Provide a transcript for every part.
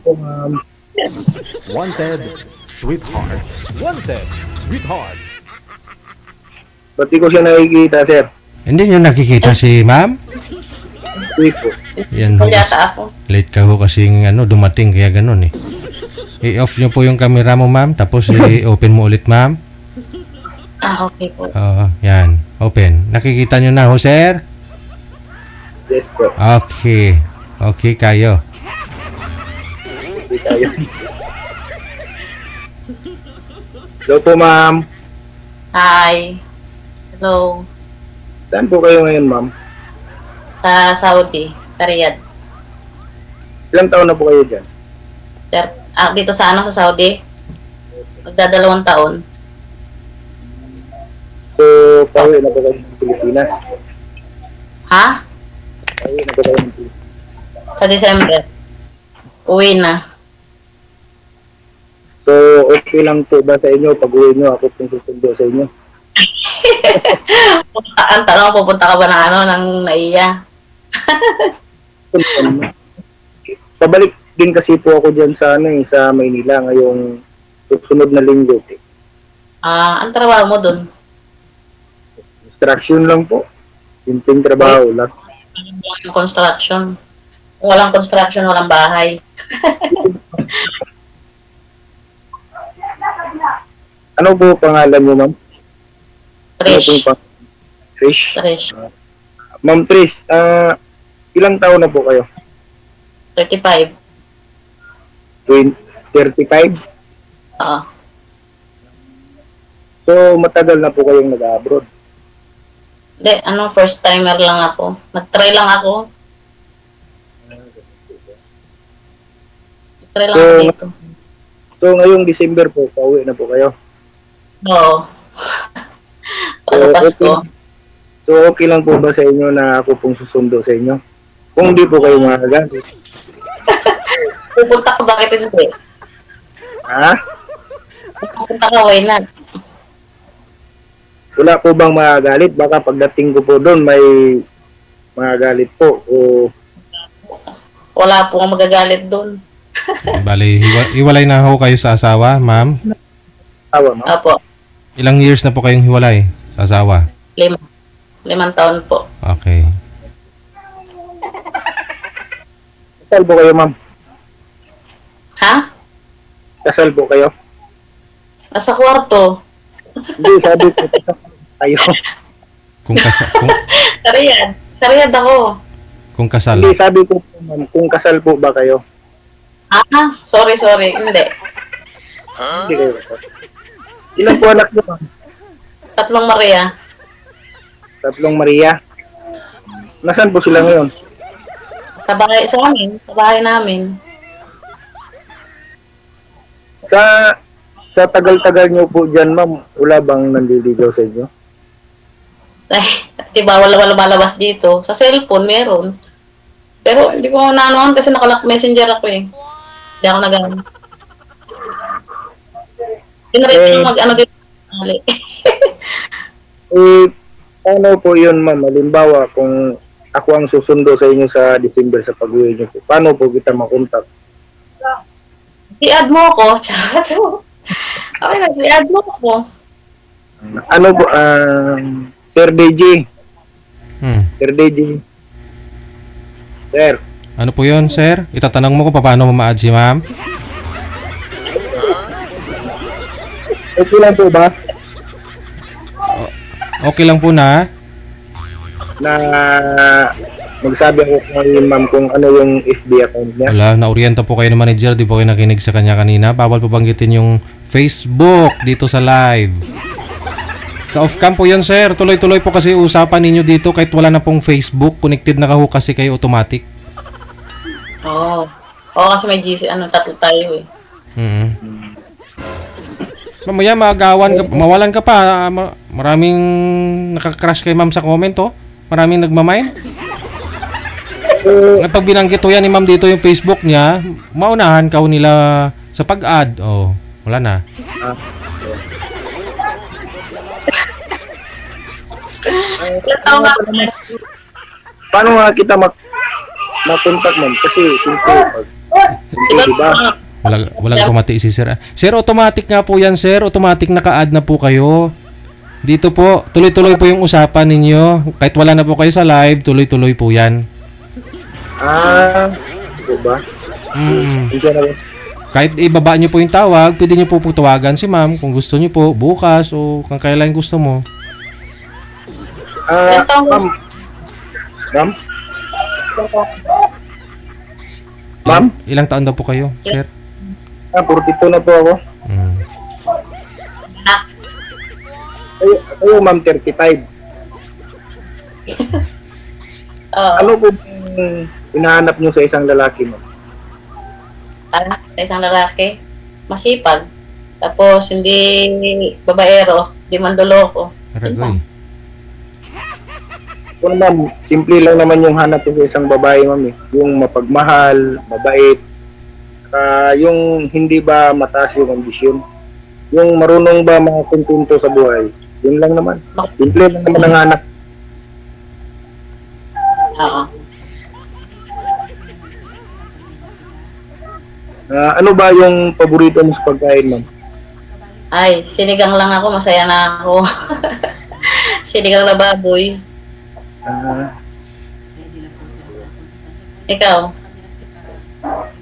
po, ma'am. Wanted, sweetheart. Wanted, sweetheart. Ba't di ko siya nakikita, sir? Hindi nyo nakikita si ma'am? Hindi po. Yan ho. Yata ako. Late ka ho kasing dumating kaya ganun eh. I-off nyo po yung camera mo ma'am, tapos i-open mo ulit ma'am. Okay po. Yan. Open. Nakikita nyo na ho, sir? Yes po. Okay. Okay kayo. Hindi tayo. Hello po, ma'am. Hi. Hello. Saan po kayo ngayon, ma'am? Sa Saudi, sa Riyadh. Ilang taon na po kayo dyan? Dito sa sa Saudi? Magdadalawang taon. So, pauwi na po kayo ng Pilipinas? Ha? Pauwi na po kayo ng Pilipinas? Sa December. Uwi na. So, okay lang po ba sa inyo pag uwi nyo ako kung susundo sa inyo? Ang tanong, pupunta ka ba ng naiya? Pabalik din kasi po ako dyan sa sa Maynila ngayong susunod na linggo. Ang trabaho mo dun? Construction lang po. Simpleng trabaho lang. Construction. Kung walang construction, walang bahay. Ano po pangalan niyo, ma'am? Trish. Trish? Trish. Ma'am Trish, ilang taon na po kayo? 35. 35? Oo. So, matagal na po kayong nag-abroad? Hindi, first timer lang ako. Nag-try lang ako. Nag-try lang ako dito. So, ngayong December po, pauwi na po kayo? Oo. Pasko. So, okay lang po ba sa inyo na ako pong susundo sa inyo? Kung di po kayo magagamit. Pupunta ka, bakit hindi? Ha? Pupunta ka, why not? Wala po bang magagalit? Baka pagdating ko po doon, may magagalit po. O... Wala po kang magagalit doon. Bali, hiwalay na ho kayo sa asawa, ma'am? Awa, ma'am? Apo. Ilang years na po kayong hiwalay sa asawa? 5 taon po. Okay. Kasal po kayo, ma'am? Ha? Kasal po kayo? Nasa kwarto. Hindi, sabi ko, kayo. Kung kasal, Sariyad ako. kung kasal. Hindi, sabi ko po, ma'am, kung kasal po ba kayo? Sorry. Hindi. Hindi kayo kasal. Ilan po anak niyo, ma'am? 3 Maria. 3 Maria. Nasaan po sila ngayon? Sa bahay namin. Sa tagal-tagal niyo po dyan, ma'am, wala bang nandiligaw sa inyo? Di ba, wala malabas dito. Sa cellphone, meron. Pero hindi ko naanoan kasi nakalock messenger ako eh. Hindi ako nag-ano. Tinry ko dito. Paano po yun, ma'am? Halimbawa, kung ako ang susundo sa inyo sa December sa pag-uwi niyo po, paano po kita makontak? I-add mo ako. Charot. Okay na, i-add mo ako. Ano po, Sir DJ. Sir DJ. Sir. Ano po yun, sir? Itatanong mo kung paano ma-add si ma'am? Okay lang po ba? Okay lang po na magsabi ako kay ma'am kung ano yung FB account niya. wala, na-orienta po kayo ng manager, di po kayo nakinig sa kanya kanina. Bawal po banggitin yung Facebook dito sa live. Sa off-cam po yun, sir. Tuloy-tuloy po kasi usapan ninyo dito kahit wala na pong Facebook. Connected na kaho kasi kayo automatic. Oo, kasi may GC, tatlo tayo eh. Mamaya mawalan ka pa. Maraming nakakrush kay ma'am sa comment, oh. Maraming nagmamine. Pag binanggit to yan ni ma'am dito yung Facebook niya, maunahan ka nila sa pag-add. Oh, wala na. Paano nga kita na-contact ma'am kasi simple pag simple, diba? Walang pumati si sir. Sir, automatic nga po yan, sir. Automatic naka-add na po kayo. Dito po, tuloy-tuloy po yung usapan ninyo. Kahit wala na po kayo sa live, tuloy-tuloy po yan. Diba? Hindi na ba? Kahit ibaba nyo po yung tawag, pwede nyo po tawagan si ma'am kung gusto nyo po, bukas o kung kailan gusto mo. Ma'am? Ma'am? Ma'am? Ilang taon daw po kayo, sir? 42 na po ako. Kayo ma'am, 35. Ano po hinahanap nyo sa isang lalaki, ma'am? Sa isang lalaki, masipag. Tapos, hindi babaero, di mandoloko. Aragoy. Kung ma'am, simple lang naman yung hanap ko sa isang babae, ma'am. Yung mapagmahal, mabait, yung hindi ba mataas yung ambisyon. Yung marunong ba mga kontento sa buhay. Yun lang naman. Simple lang naman ang hanap. Oo. Ano ba yung paborito mo sa pagkain, ma'am? Ay, sinigang lang ako, masaya na ako. Sinigang na baboy. Ikaw?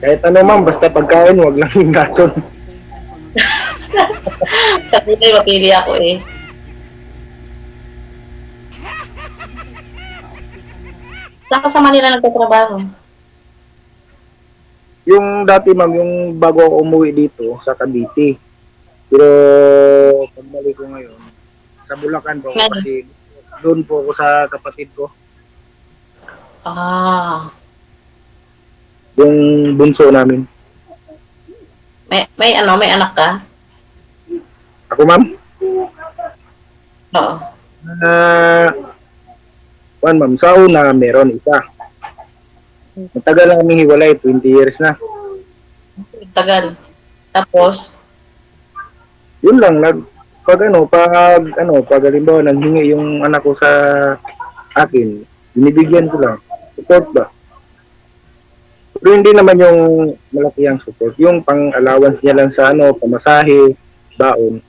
Kahit ano, ma'am, basta pagkain, wag lang yung gason. Sa kulay, mapili ako eh. Saan ka sa Manila nagtatrabaho? Yung dati, ma'am, yung bago ako umuwi dito sa Cavite. Pero pagbalik ko ngayon, sa Bulacan po ako kasi doon po ako sa kapatid ko. Yung bunso namin. May anak ka? Ako, ma'am? Oo. Ma'am, sa una meron isa. Matagal lang kami hiwalay, 20 years na. Tagal. Tapos? Yun lang, pag halimbawa nanghingi yung anak ko sa akin, binibigyan ko lang. Support ba? Pero hindi naman yung malaki ang support. Yung pang-allowance niya lang sa pamasahe, baon.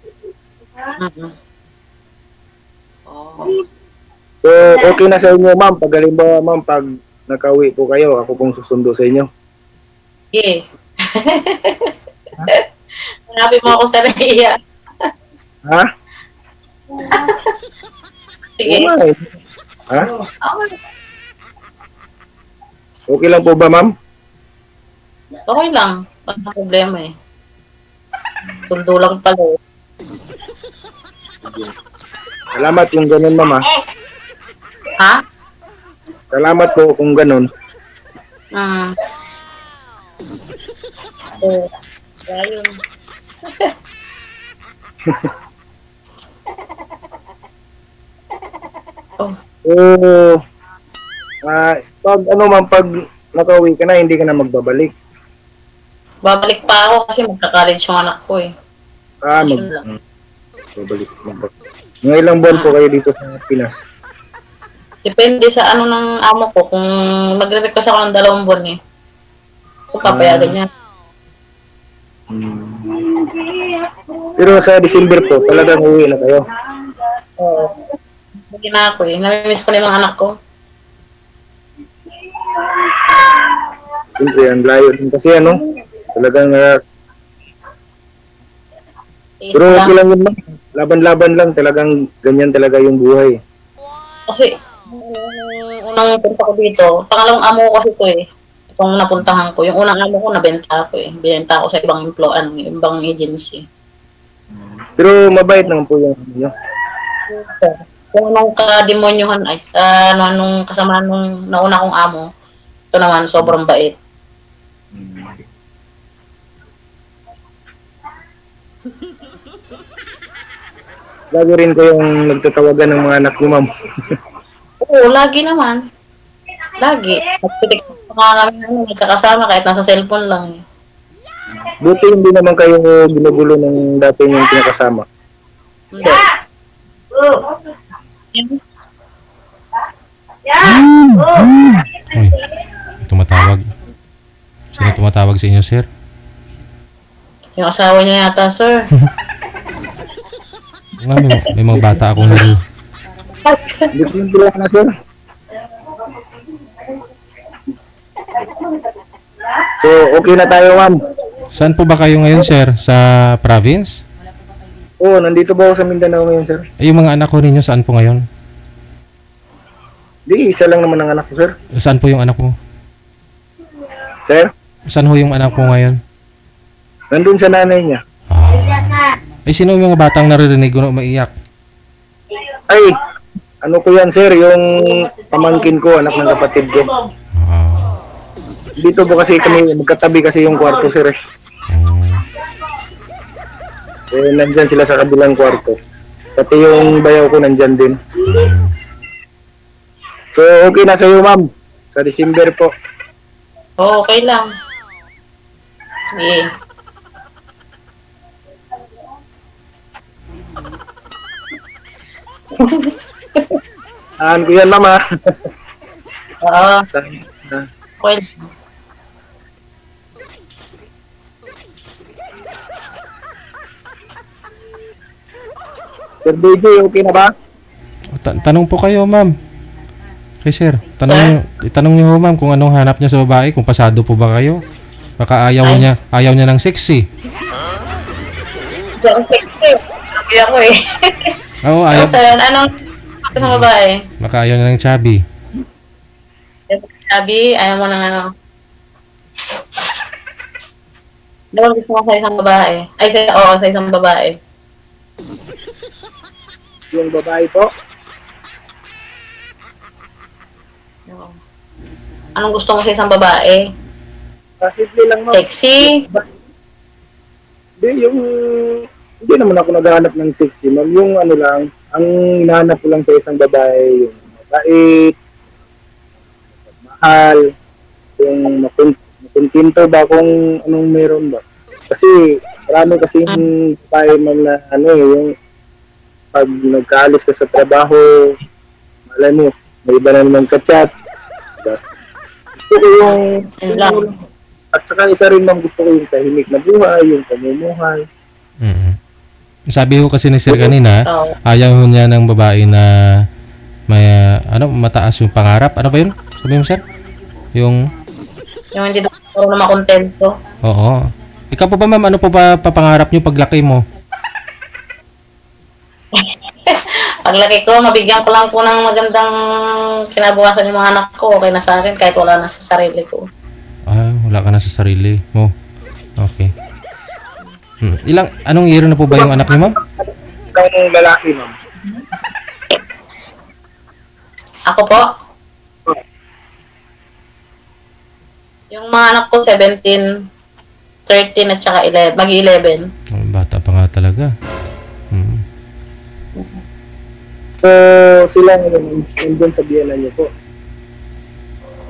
So, okay na sa inyo, ma'am. Pag halimbawa, ma'am, pag nakauwi po kayo, ako pong susundo sa inyo. Okay. Hanapin mo ako sa Naiya. Ha? Sige. Ha? Okay lang po ba, ma'am? Okay lang. Walang problema eh. Sundo lang pala eh. Salamat kung ganun, ma'am. Ha? Salamat po kung ganun. Ayun. Pag nakauwi ka na, hindi ka na magbabalik. Babalik pa ako kasi magka-college yung anak ko eh. Babalik. Mga ilang buwan po kayo dito sa Pinas? Depende sa ng amo ko. Kung magre-request ako ng 2 buwan eh. Kung papayagan niya. Pero sa December po, talagang uwi na kayo? Oo. Hindi na ako eh. Namimiss ko na yung mga anak ko. Siyempre, ang layo din kasi talagang pero okay lang yun, ma'am. Laban-laban lang, talagang ganyan talaga yung buhay. Kasi unang punta ko dito, pangalawang amo ko kasi ito eh. Itong napuntahan ko. Yung unang amo ko, nabenta ko eh. Binenta ko sa ibang ibang agency. Pero mabait naman po yung niyo. Kung anong kademonyohan ay, anong kasama nung nauna kong amo, ito naman, sobrang bait. Lagi rin kayong nagtatawagan ng mga anak niyo, ma'am. Oo, lagi naman. Lagi. Nagpitik pa kami nagkakasama kahit nasa cellphone lang eh. Buti hindi naman kayo ginugulo ng dati yung pinakasama. Hindi. Uy, tumatawag. Sino tumatawag sa inyo, sir? Yung asawa niya yata, sir. May mga bata akong nari. Hindi ko yung tulak na, sir. So, okay na tayo, ma'am. Saan po ba kayo ngayon, sir? Sa province? Oo, nandito ba ako sa Mindanao ngayon, sir? Ay, yung mga anak ko ninyo, saan po ngayon? Di, isa lang naman ang anak ko, sir. Saan po yung anak mo? Sir, Saan ho yung anak mo ngayon? nandun sa nanay niya. Ay, sino yung mga batang naririnig ko na umaiyak? Ay, ano ko yan, sir? Yung pamangkin ko, anak ng kapatid ko. Ah. Dito po kasi kami, magkatabi kasi yung kwarto, sir. Eh, nandyan sila sa kabilang kwarto. Pati yung bayaw ko nandyan din. So, okay na sa'yo, ma'am. Sa December po. Oo, okay lang. Sige. Saan ko yan, ma'am, ha? Oo, Ah, okay. Sir BJ, okay na ba? Tanong po kayo, ma'am. Kay sir, itanong niyo ho, ma'am, kung anong hanap niya sa babae, kung pasado po ba kayo? Baka ayaw niya ng sexy. Hindi ako sexy. Sabi ako eh. Oo, ayaw. Sir, anong sa babae? Baka ayaw niya ng chubby. Sabi, ayaw mo ng ano. Ano gusto mo sa isang babae? Ay, sa isang babae. Yung babae po? Oo. Anong gusto mo sa isang babae? Simple lang, ma'am. Sexy? Hindi naman ako naghahanap ng sexy, ma'am. Yung ano lang, ang hinahanap ko lang sa isang babae, yung mabait, mahal, yung makontento ba kung anong meron ba. Kasi marami kasi yung babae, ma'am, na ano yung pag nagkaalis ka sa trabaho, alam mo, may iba na naman ka-chat. Diba? Gusto ko yung at saka isa rin lang gusto ko yung tahimik na buhay, yung pamumuhay. Sabi ko kasi ni sir kanina, ayaw niya ng babae na may mataas yung pangarap. Ano ba yun? Sabi mo, sir? Yung hindi daw na makontento. Oo. Ikaw po ba, ma'am, ano po ba papangarap niyo paglaki mo? Paglaki ko, mabigyan ko lang po ng magandang kinabukasan yung mga anak ko. Okay na sa akin kahit wala na sa sarili ko. Ah, wala ka na sa sarili mo. Okay. Anong year na po ba yung anak niyo, ma'am? Ang lalaki, ma'am. Ako po? Yung mga anak ko, 17, 13 at saka 11, mag-11. Bata pa nga talaga. So, sila ngayon, nandun sa biyanan niyo po.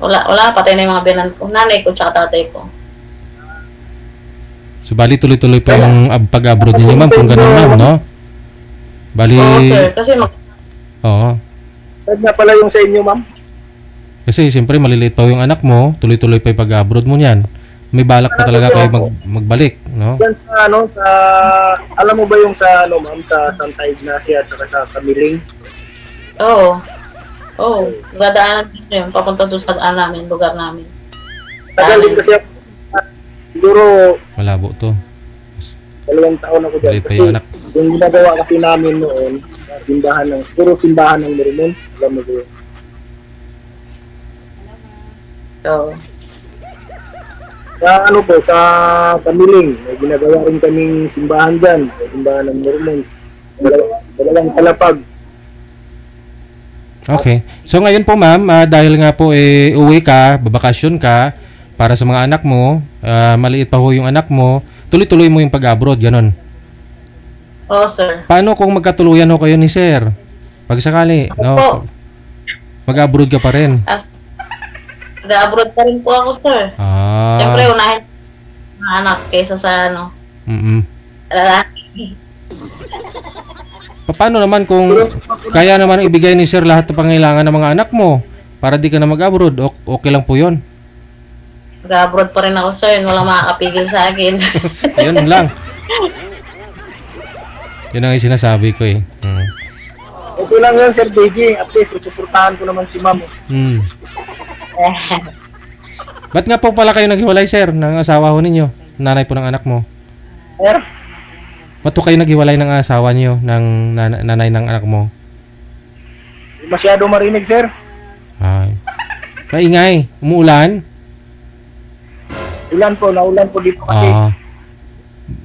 Wala, patay na yung mga binan ko. Nanay ko tsaka tatay ko. So, bali tuloy-tuloy pa yung pag-abroad niyo, ma'am, kung gano'n, ma'am, no? Bali... Oo, sir. Kasi Oo. Saan na pala yung sa inyo, ma'am? Kasi, siyempre, maliliit pa yung anak mo, tuloy-tuloy pa yung pag-abroad mo niyan. May balak pa talaga kayo magbalik, no? Yan sa, alam mo ba yung sa, ma'am, sa Santa Ignacia at saka sa Kamiling? Oo. Oo. Dadaanan din yun. Papunta doon sa lugar namin. Tagal din kasi ako. Siguro, Malabo to. 2 taon ako dyan. Maliit pa Kasi yung anak. yung ginagawa kasi namin noon, simbahan ng Mormon. Alam mo ba yun? Oo. Sa sa Kamiling, may ginagawa rin kaming simbahan dyan. May simbahan ng Mormon. Dalawang palapag. Okay. So ngayon po, ma'am, dahil nga po uwi ka, babakasyon ka para sa mga anak mo, maliit pa ho yung anak mo, tuloy-tuloy mo yung pag-abroad, ganon. Oo, sir. Paano kung magkatuluyan ho kayo ni sir? Pag sakali, no? Mag-abroad ka pa rin. Mag-abroad pa rin po ako, sir. Siyempre, unahin mga anak kaysa sa lalaki. Paano naman kung kaya naman ibigay ni sir lahat ng pangailangan ng mga anak mo para di ka na mag-abroad? Okay lang po yun. Nag-abroad pa rin ako, sir. Walang makakapigil sa akin. Yun lang. Yun ang sinasabi ko eh. Okay lang yan, Sir JJ. At least, susuportahan ko naman si ma'am. Ba't nga po pala kayo naghiwalay, sir, ng asawa ho ninyo? Nanay po ng anak mo. Sir, Ba't po kayo naghiwalay ng asawa niyo, ng nanay ng anak mo? hindi masyado marinig, sir. Ay. Kaingay. Umuulan? Ulan po, naulan po dito kasi.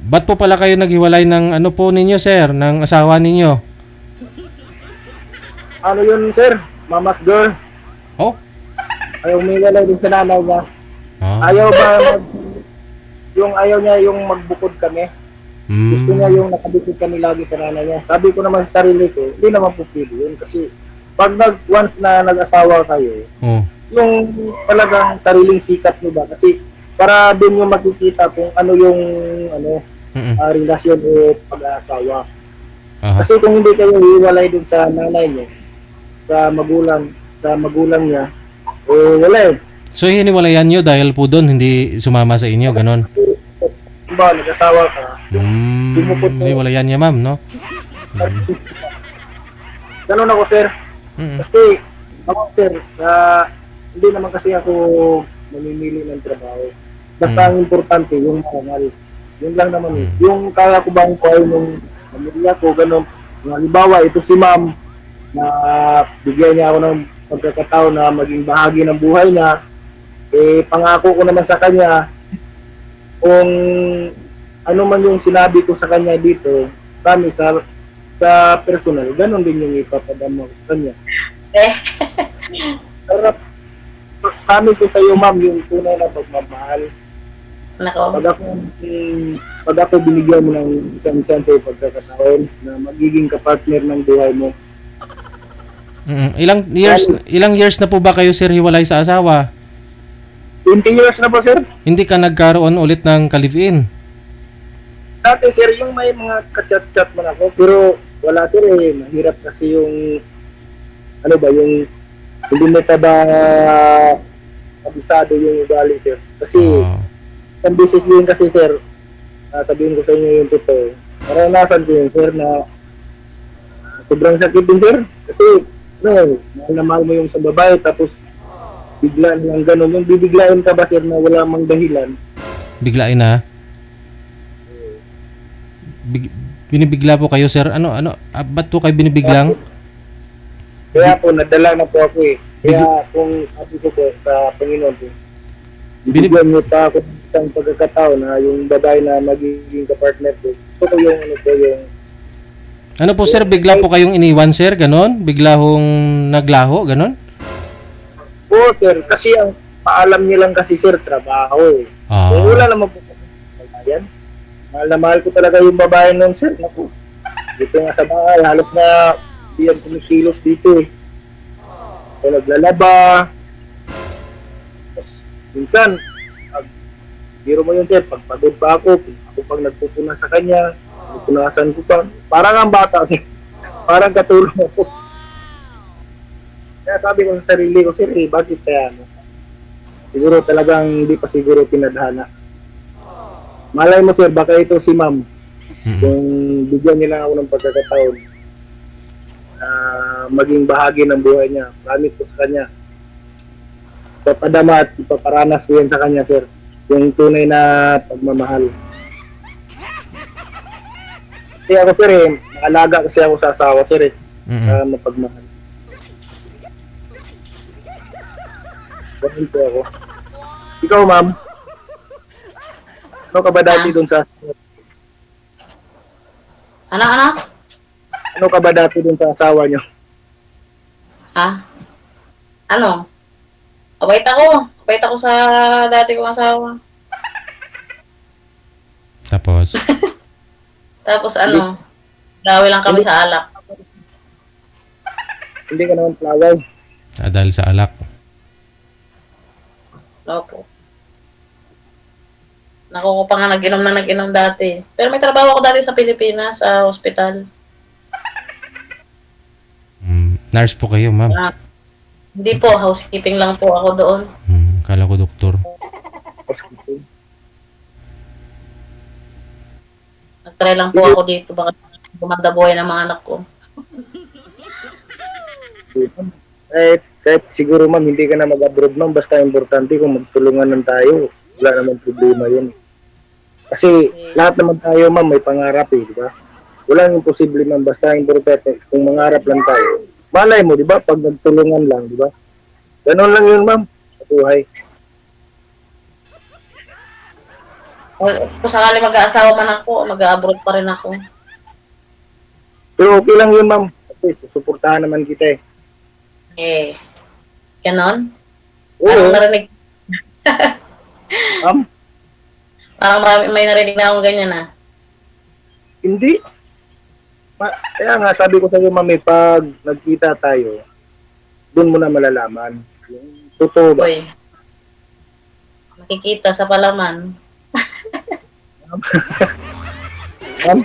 Ba't po pala kayo naghiwalay ng ano po ninyo, sir? Ng asawa ninyo? Ano yun, sir? Mama's girl. Oh? Ayaw umilalay din sa nanay niya. Ayaw ba yung ayaw niya yung magbukod kami. Gusto niya yung nakabukod kami lagi sa nanay niya. Sabi ko naman sa sarili ko, hindi naman po pwede yun. Kasi pag once na nag-asawa kayo, yung talagang sariling sikat niyo ba? Kasi para din yung makikita kung ano yung relasyon o pag-aasawa. Kasi kung hindi kayo hiwalay dun sa nanay niya, sa magulang niya, wala eh. So, hiniwalayan nyo dahil po doon hindi sumama sa inyo, ganon? Diba, nag-asawa ka. Hiniwalayan niya, ma'am, no? Ganon ako, sir. Kasi, ako, sir, hindi naman kasi ako mamimili ng trabaho. Basta ang importante, yung mahal. Yun lang naman eh. Yung kaya ko bang kuhay ng pamilya ko, ganon. Halimbawa, ito si ma'am, na bigyan niya ako ng pagkakataon na maging bahagi ng buhay niya, pangako ko naman sa kanya, kung ano man yung sinabi ko sa kanya dito, kami sa personal, ganon din yung ipapadama ko sa kanya. Pero, promise ko sa iyo, ma'am, yung tunay na pagmamahal. Pag ako binigyan mo ng isang chance o pagkakataon na magiging kapartner ng buhay mo. Ilang years na po ba kayo, sir, hiwalay sa asawa? 20 years na po, sir. Hindi ka nagkaroon ulit ng ka-live-in? Dati, sir, yung may mga kachat-chat man ako, pero wala, sir, eh. Mahirap kasi yung yung hindi neta ba kabisado yung ugali, sir. Kasi isang business din kasi, sir, sabihin ko sa inyo yung totoo. Naranasan ko yun, sir, na sobrang sakit din, sir. Kasi mahal na mahal mo yung sa babae, tapos bigla lang gano'n. Yung bibiglain ka ba, sir, na wala mang dahilan? Biglain na? Binibigla po kayo, sir? Ba't po kayo binibiglang? Kaya po, nadala na po ako eh. Kaya kung sabi ko po sa Panginoon po, bibigyan niyo pa ako isang pagkakataon na yung babae na magiging kapartner ko. Ito po yung Ano po, sir? Bigla po kayong iniwan, sir? Ganon? Bigla hong naglaho? Ganon? Oo, sir. Kasi ang paalam niya lang kasi, sir, trabaho eh. Wala naman po yan. Mahal na mahal ko talaga yung babae nun, sir. Naku, dito nga sa bahay, halos na hindi yan kumikilos dito eh. So, naglalaba. Tapos, minsan, biro mo yun, sir, pagpagod pa ako pag nagpupuna sa kanya, punasan ko pa. Parang ang bata, sir. Parang katulong ako. Kaya sabi ko sa sarili ko, sir, bakit kaya siguro talagang hindi pa siguro pinadhana. Malay mo, sir, baka ito si ma'am. Kung bigyan nila ako ng pagkakataon na maging bahagi ng buhay niya, promise ko sa kanya. Ipapadama at ipaparanas ko yan sa kanya, sir. Yung tunay na pagmamahal. Kasi ako, sir, nakalaga kasi ako sa asawa, sir, mapagmahal. Ganun po ako. Ikaw, ma'am, ano ka ba dati dun sa... Ano? Ano ka ba dati dun sa asawa niyo? Ano? Wait ako sa dati kong asawa. Tapos? Tapos dawi lang kami sa alak. Hindi ka naman plaway. Dahil sa alak. Opo. Naku ko pa nga nag-inom dati. Pero may trabaho ako dati sa Pilipinas, sa hospital. Nurse po kayo, ma'am? Hindi po, housekeeping lang po ako doon. Kala ko doktor. Nag-try lang po ako dito, baka gumanda buhay ng mga anak ko. Kahit siguro ma'am, hindi ka na mag-abroad ma'am, basta importante kung magtulungan lang tayo, wala naman problema yun. Kasi lahat naman tayo ma'am may pangarap di ba? Walang imposible ma'am, basta importante kung mangarap lang tayo. Malay mo, di ba, pag nagtulungan lang, di ba? Ganon lang yun ma'am, sa buhay. Kung sakali mag-aasawa man ako, mag-abroad pa rin ako. Pero okay lang yun ma'am, at least suportahan naman kita Ganon? Oo. Parang narinig, Ma'am, parang may narinig na akong ganyan hindi. Kaya nga sabi ko sa iyo ma'am, pag nagkita tayo, doon mo na malalaman. Yung totoo ba? Uy, makikita sa palaman. Ma'am?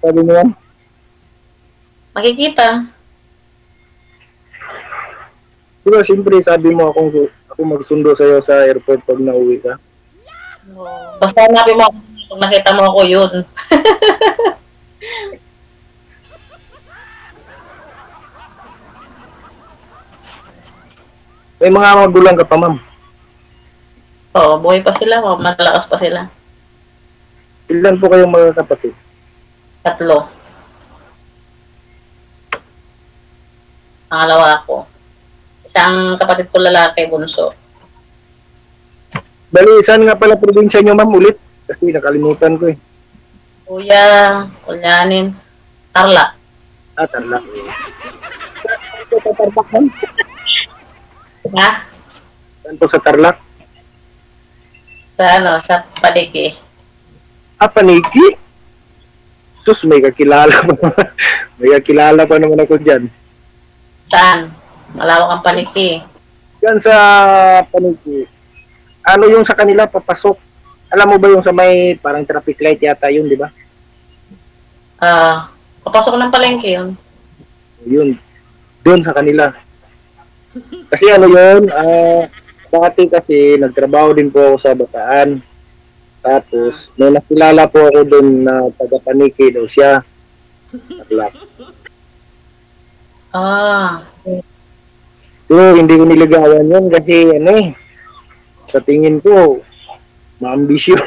Sabi mo yan? Makikita. Diba, siyempre sabi mo ako magsundo sa iyo sa airport pag nauwi ka. Basta hanapin mo ako, pag nakita mo ako yun. May mga magulang ka pa ma'am. Oo, buhay pa sila, malakas pa sila. Ilan po kayong mga kapatid? 3. Pangalawa ako. Isang kapatid ko lalaki, bunso. Bali, saan nga pala probinsya nyo ma'am ulit? Kasi nakalimutan ko Kuya, Kulyanin, Tarlac. Tarlac. Ha? Saan po sa Tarlac? Sa Paliki. Paniki? Sus, may kakilala pa. May kakilala pa naman ako dyan. Saan? Malawak ang Paliki. Yan sa Paniki. Ano yung sa kanila papasok? Alam mo ba yung sa may parang traffic light yata yun, di ba? Papasok ng palengke yun. Yun. Doon sa kanila. Kasi ano yun, dati kasi nagtrabaho din po ako sa Bataan. Tapos, may nakilala po ako doon na taga-Paniki daw siya. Tarlac. Pero hindi ko niligawan yun kasi sa tingin ko, maambisyon.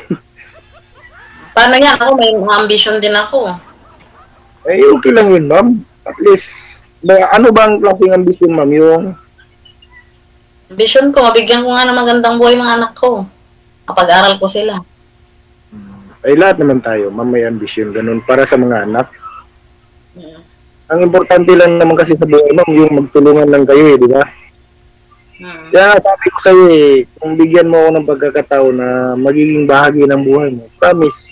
Paano yan? Ako may ambition din ako. Okay lang yun, ma'am. At least, ano bang klaseng ambisyon, ma'am? Yung Ambition ko, mabigyan ko nga ng magandang buhay mga anak ko. Kapag-aral ko sila. ay lahat naman tayo, ma'am, may ambisyon. Ganun, para sa mga anak. Ang importante lang naman kasi sa buhay, ma'am, yung magtulungan lang kayo, di ba? Kaya sabi ko sa'yo kung bigyan mo ako ng pagkakataon na magiging bahagi ng buhay mo, promise.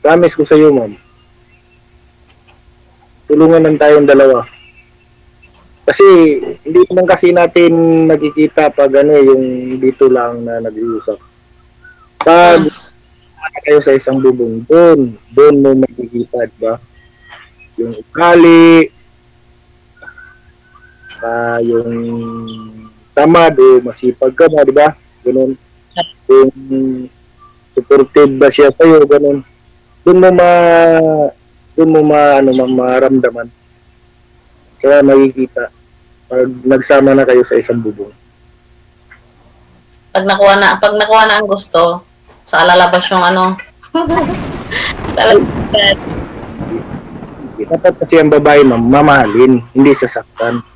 Promise ko sa'yo, ma'am. Tulungan lang tayong dalawa. Kasi hindi naman kasi natin nakikita pag yung dito lang na nag-iusap. Pag kayo sa isang bubong, doon mo makikita, diba? Yung ugali, yung tamad o masipag ka ba, diba? Ganun. Kung supportive ba siya sa'yo, ganun. Doon mo maramdaman. Kaya makikita pag nagsama na kayo sa isang bubong. Pag nakuha na ang gusto, sa lalabas yung lalabas. Dapat kasi ang babae, ma'am, mamahalin, hindi sasaktan.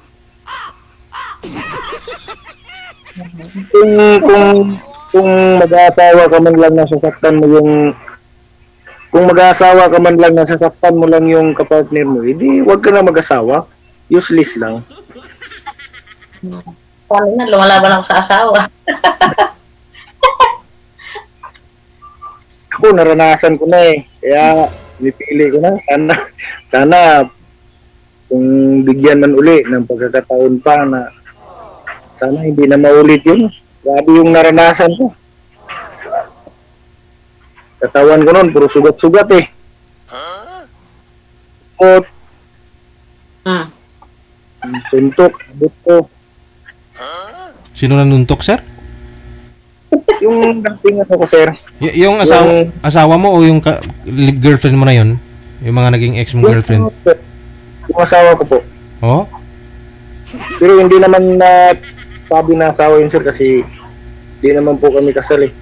Kung mag-aasawa ka man lang na sasaktan mo yung kapartner mo, hindi, wag ka na mag-asawa. Useless lang. Paano na, lumalaban ako sa asawa. Ako, naranasan ko na Kaya, pinipili ko na. Sana, kung bigyan man uli ng pagkakataon pa na sana hindi na maulit yun. Grabe yung naranasan ko. Katawan ko nun, puro sugat-sugat Kot, suntok, abot ko. Sino nanuntok, sir? Yung dating ano ko, sir. Yung asawa mo o yung girlfriend mo na yun? Yung mga naging ex mong girlfriend? Yung asawa ko po. Oh? Pero hindi naman na sabi na asawa yun, sir, kasi hindi naman po kami kasal eh.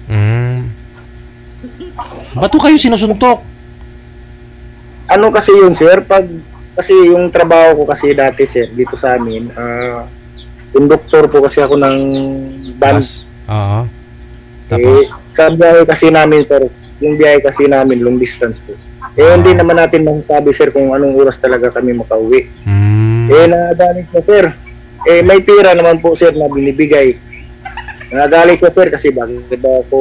Ba't po kayo sinusuntok? Ano kasi yun, sir? Kasi yung trabaho ko kasi dati, sir, dito sa amin, conductor po kasi ako ng van. Oo. Eh, sa biyahe kasi namin, sir, yung biyahe kasi namin, long distance po. Hindi naman natin masasabi, sir, kung anong oras talaga kami makauwi. Nagalit ko, sir. May pira naman po, sir, na binibigay. Nagalit ko, sir, kasi bakit ba ako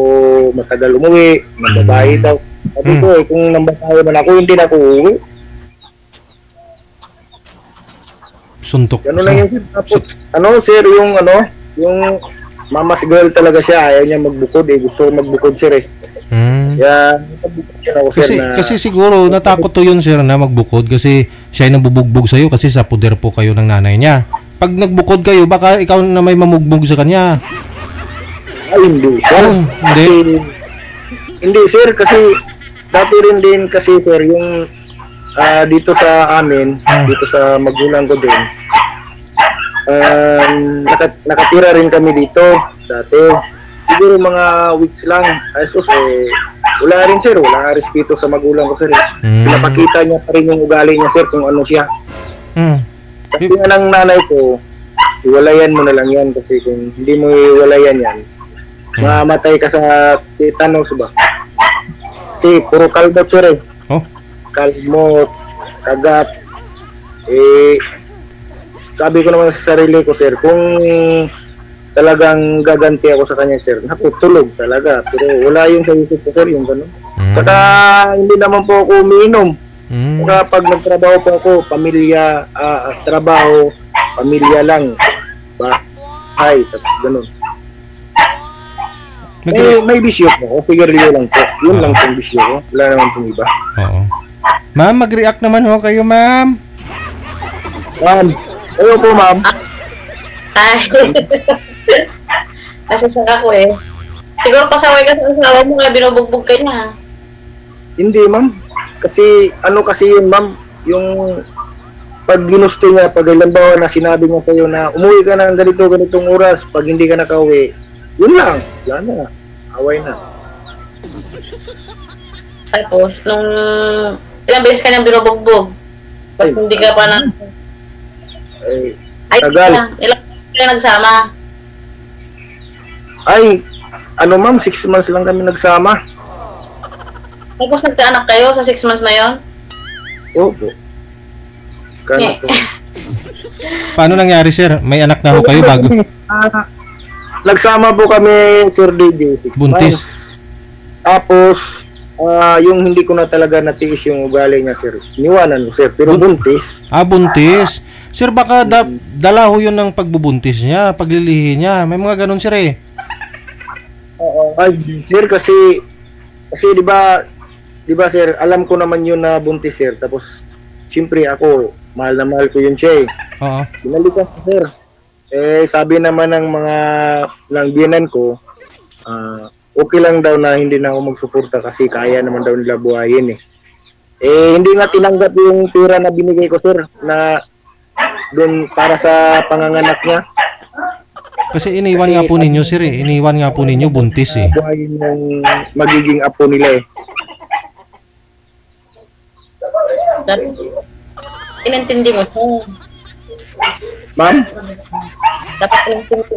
matagal umuwi, mababae daw. Sabi ko, kung nambabae man ako, hindi na ako uuwi. Suntok. Ano lang yun, sir. Tapos, sir, yung mama's girl talaga siya, ayaw niya magbukod gusto magbukod, sir Kaya, kasi siguro natakot to yun, sir, na magbukod kasi siya ay nabubugbog sa'yo kasi sa puder po kayo ng nanay niya. Pag nagbukod kayo, baka ikaw na may mamugbog sa kanya. Ay, hindi, sir. Hindi, sir, kasi dati rin din kasi, sir, yung dito sa amin, dito sa magulang ko din, nakatira rin kami dito dati. Siguro mga weeks lang. Wala rin, sir. Wala nga respeto sa magulang ko, sir. Pinapakita niya pa rin yung ugali niya, sir, kung ano siya. Kasi nga ng nanay ko, iwalayan mo na lang yan kasi kung hindi mo iwalayan yan, mamatay ka sa tetanus ba? Kasi puro kalbot, sir kalmot, kagat. Sabi ko naman sa sarili ko, sir, kung talagang gaganti ako sa kanya, sir, tulog talaga. Pero wala yung sa isip ko, sir, yung gano'n. Saka hindi naman po ako umiinom. Saka pag nagtrabaho po ako, trabaho, pamilya lang. Tapos gano'n. May bisyo po. Sigarilyo lang po. Yun lang pong bisyo ko. Wala naman pong iba. Oo. Ma'am, mag-react naman ho kayo, ma'am. Ma'am. Ayaw po, ma'am. Nasasyak ako Siguro pasaway ka sa asawa mo kaya binubugbog ka niya. Hindi, ma'am. Kasi, kasi yun, ma'am, yung pag ginusto niya, pag halimbawa na sinabi niya sa'yo na umuwi ka ng ganitong oras, pag hindi ka nakauwi, yun lang. Wala na. Away na. Tapos, nung ilang beses ka niyang binubugbog, pag hindi ka pa na... tagal. Ilang beses ka nagsama? Ma'am, 6 months lang kami nagsama. Tapos nagkaanak kayo sa 6 months na yon? Opo. Paano nangyari, sir? May anak na ho kayo bago? Nagsama po kami, Sir DJ. Buntis? Tapos, yung hindi ko na talaga natiis yung ugali niya, sir. Niwanan mo, sir. Pero buntis. Buntis. Sir, baka dala ho yun ng pagbubuntis niya, paglilihi niya. May mga ganun, sir Sir, kasi di ba sir, alam ko naman yun na buntis, sir. Tapos, siyempre ako, mahal na mahal ko yun siya Oo. Binalikan ko, sir. Sabi naman ng biyenan ko, okay lang daw na hindi na ako magsuporta kasi kaya naman daw nila buhayin hindi nga tinanggap yung pera na binigay ko, sir, na doon para sa panganganak niya. Kasi iniwan nga po ninyo, sir Iniwan nga po ninyo buntis buhayin yung magiging apo nila Inintindi mo siya. Ma'am? Dapat inintindi mo.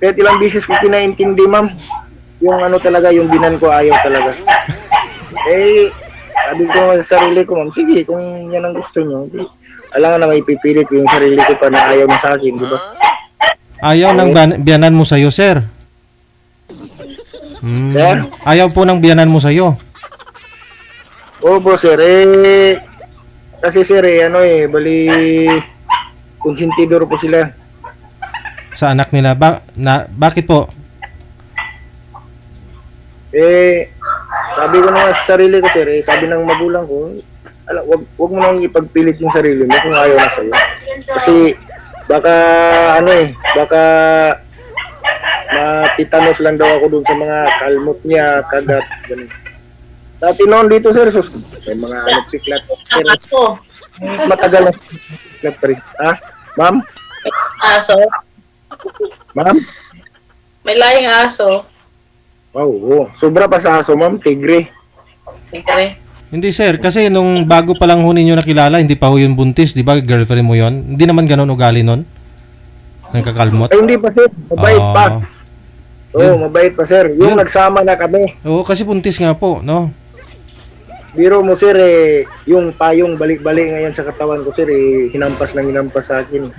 Kahit ilang bisis ko pinaintindi, ma'am. Yung talaga, yung binan ko ayaw talaga. Sabi ko sa sarili ko, ma'am, sige, kung yan ang gusto nyo, alam nga na may pipilit ko yung sarili ko pa na ayaw mo sa akin, di ba? Ayaw ng biyanan mo sa'yo, sir? Sir? Ayaw po ng biyanan mo sa'yo? Opo, sir. Kasi, sir, bali, konsentidor po sila. Sa anak nila? Bakit po? Sabi ko naman sa sarili ko, sir, sabi ng magulang ko, wag mo nang ipagpilit yung sarili mo kung ayaw na sa'yo. Kasi, baka matitanos lang daw ako dun sa mga kalmot niya, kagat, ganun. Dati noon dito, sir, sus, may mga piklat. Sir, Aso. matagal na piklat pa rin. Ah, ma'am? Aso. Ma'am? May lahing aso. Wow, oh. Sobra pa sa aso, ma'am, tigre. Tigre. Hindi sir, kasi nung bago pa lang ho ninyo nakilala, hindi pa ho yun buntis, di ba? Girlfriend mo yon. Hindi naman ganun ugali nun? Nagkakalmot? Ay, hindi pa, sir. Mabait pa. Oo, mabait pa, sir. Yung Yun. nagsama na kami. Oo, kasi buntis nga po, no? Biro mo, sir, yung payong balik-balik ngayon sa katawan ko, sir, hinampas sa akin.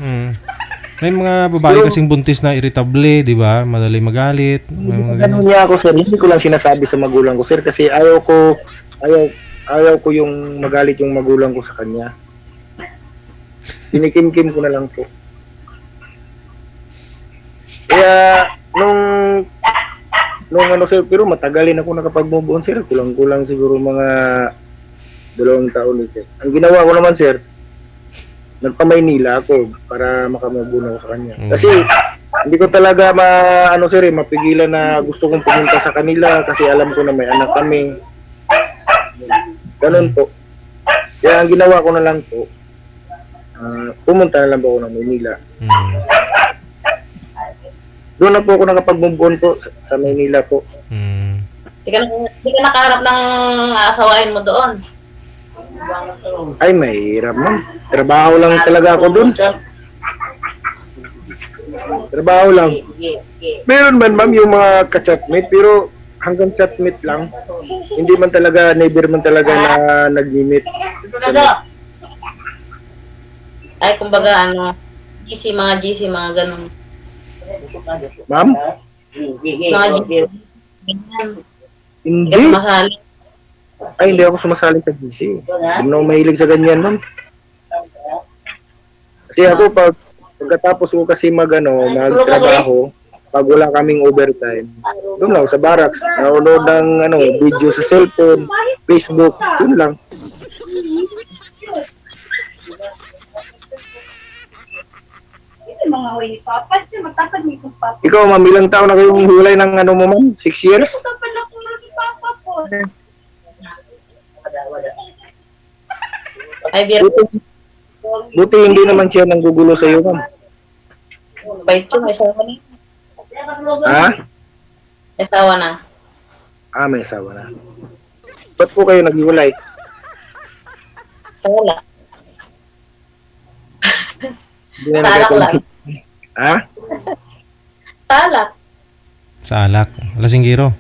May mga babae kasing buntis na irritable, di ba? Madali magalit. May mga ganun. Ganun niya ako, sir. Hindi ko lang sinasabi sa magulang ko, sir, kasi ayaw ko yung magalit yung magulang ko sa kanya. Tinikim-kim ko na lang po. Kaya, nung ano, sir, pero matagalin ako nakapag-move on, sir. Kulang-kulang siguro mga 2 taon, sir. Ang ginawa ko naman, sir, nagpa-Maynila ako para makamove on ako sa kanya. Kasi, hindi ko talaga mapigilan na gusto kong pumunta sa kanila kasi alam ko na may anak kami. Ganun po. Kaya ang ginawa ko na lang po, pumunta na lang po ako ng Maynila. Doon na po ako nakapag-move on po sa Maynila po. Di ka nakaharap ng asawahin mo doon. Ay, mahirap, ma'am. Trabaho lang talaga ako doon. Trabaho lang. Meron man, ma'am, yung mga ka-chatmate, pero hanggang chatmate lang. Hindi man talaga, never man talaga na nag-meet. Ay, kumbaga, GC, mga ganun. Ma'am? Mga GC. Ganyan. Hindi. Kasi masali. Ay, hindi ako sumasali sa GC. Hindi na ako mahilig sa ganyan, ma'am. Kasi ako, pagkatapos ko kasi magtrabaho, pag wala kaming overtime, doon lang sa barracks, nanonood ng video sa cellphone, Facebook, doon lang. Ikaw, ma'am, ilang taon na kayong hulay ng mo, ma'am? 6 years? Ay, biro. Buti hindi naman siya nanggugulo sa iyo, ma'am. Bait yun, may asawa na. Ha? May asawa na. Ah, may asawa na. Ba't po kayo naghiwalay? Wala. Hindi na Talak nagkataon. lang. Ha? Talak. Sa alak. Lasinggiro.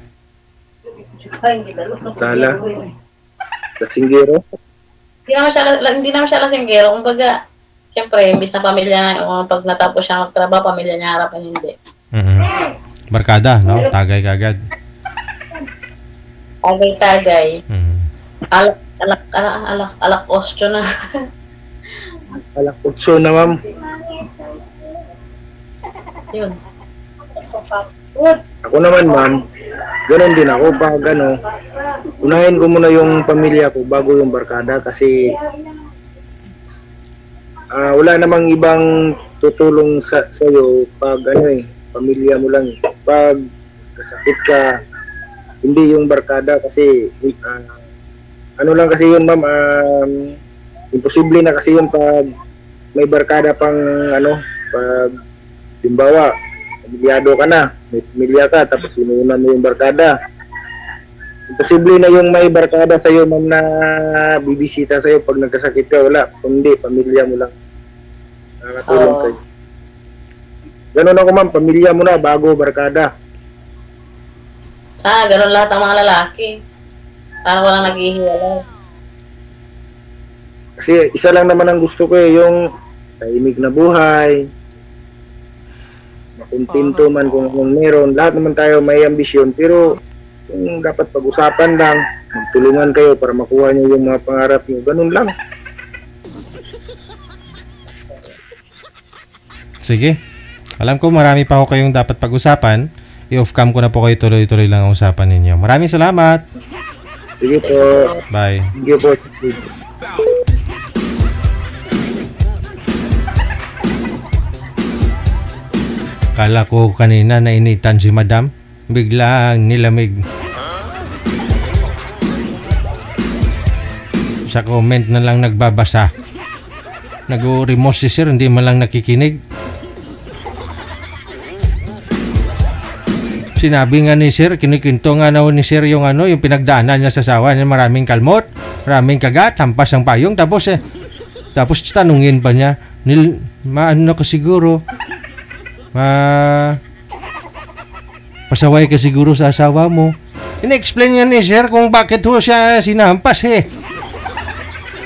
Sala. Lasinggero? Hindi naman siya lasinggero. Kumbaga, siyempre, imbis na pamilya na, pag natapos siya magtrabaho, pamilya niya harapan, hindi. Barkada, no? Tagay kagad. Tagay-tagay. Alak ostyo na. Alakutso na, ma'am. Yun. Ako naman, ma'am, ganun din ako. Pag unahin ko muna yung pamilya ko bago yung barkada kasi wala namang ibang tutulong sa'yo pag pamilya mo lang. Pag kasakit ka, hindi yung barkada kasi lang kasi yun, ma'am, imposible na kasi yun pag may barkada pang pag dimbawa, pamilyado ka na, may pamilya ka, tapos inuuna mo yung barkada. Imposible na yung may barkada sa'yo, ma'am, na bibisita sa'yo pag nagkasakit ka, wala. Kundi, pamilya mo lang nakatulong sa'yo. Ganun ako, ma'am, pamilya mo na bago barkada. Ganun lahat ng mga lalaki. Parang walang naghihiwalay. Kasi isa lang naman ang gusto ko yung tahimik na buhay, makontento man kung anong meron. Lahat naman tayo may ambisyon, pero yung dapat pag-usapan lang, magtulungan kayo para makuha nyo yung mga pangarap nyo. Ganun lang. Sige. Alam ko marami pa ako kayong dapat pag-usapan. I-off cam ko na po kayo, tuloy-tuloy lang ang usapan ninyo. Maraming salamat. Sige po. Bye. Sige po. Kala ko kanina nainitan si madam. Biglang nilamig. Sa comment na lang nagbabasa. Nag-urimos si sir, hindi man lang nakikinig. Sinabi nga ni sir, kinikinto nga na ni sir yung yung pinagdaanan niya sa sawa niya, maraming kalmot, maraming kagat, hampas ang payong, tapos tanungin pa niya, maano ka siguro, pasaway ka siguro sa asawa mo. In-explain niya ni sir kung bakit siya sinampas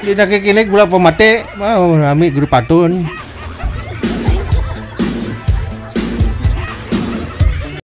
Hindi nakikinig, wala pamati. Marami grupaton.